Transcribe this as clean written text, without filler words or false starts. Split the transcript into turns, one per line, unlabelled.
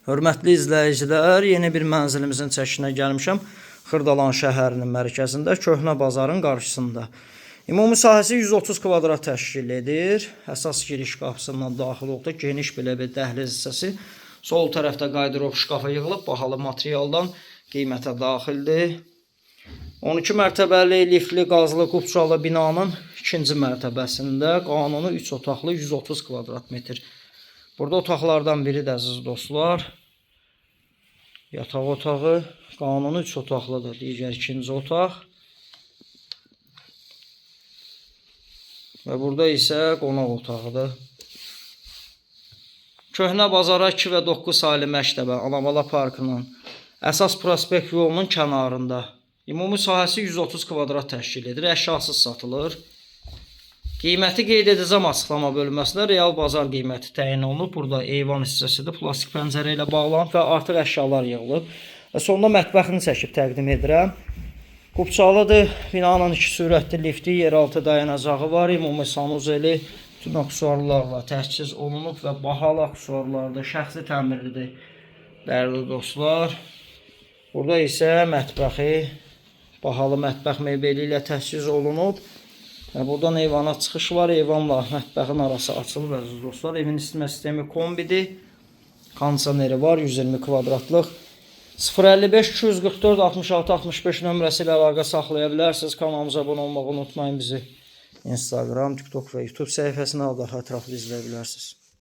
Hörmətli izləyicilər, yeni bir mənzilimizin çəkinə gəlmişəm. Xırdalan şəhərinin mərkəzində, Köhnə bazarın qarşısında. Ümumi sahəsi 130 kvadrat təşkil edir. Əsas giriş qapısından daxil olduq. Geniş belə bir dəhliz hissəsi. Sol tərəfdə qaydırov şkafa yığılıb, bahalı materialdan qiymətə daxildir. 12 mərtəbəli, liftli, qazlı, qubçalı binanın ikinci mərtəbəsində qanuni 3 otaqlı 130 kvadrat metr. Burada otaqlardan biri də əziz dostlar, yataq otağı, qanuni 3 otaqlıdır, digər ikinci otaq. Və burada isə qonaq otağıdır. Köhnə bazara 2 və 9 saylı məktəbə, Anamala parkının əsas prospekt yolunun kənarında. Ümumi sahəsi 130 kvadrat təşkil edir, əşyasız satılır. Qiyməti qeyd edəcəm açıqlama bölməsində, real bazar qiyməti təyin olunub. Burada eyvan hissəsidir, plastik pəncərə ilə bağlanıb və artıq əşyalar yığılıb. Və sonda mətbəxini çəkib təqdim edirəm. Qubçalıdır, binanın 2 sürətli lifti, yeraltı dayanacağı var, ümumi sanuzeli, bütün aksesuarlarla təchiz olunub və bahalı aksesuarlardır, şəxsi təmirlidir. Dəyərli dostlar, burada isə mətbəxi, bahalı mətbəx mebeli ilə təchiz olunub. Buradan eyvana çıxış var, eyvanla mətbəxin arası açılıb əziz dostlar. Evin isitmə sistemi kombidir. Kondisioneri var, 120 kvadratlıq. 055 244 66 65 nömrəsi ilə əlaqə saxlaya bilərsiniz. Kanalımıza abunə olmağı unutmayın bizi. Instagram, TikTok və YouTube səhifəsində daha ətraflı izləyə bilərsiniz.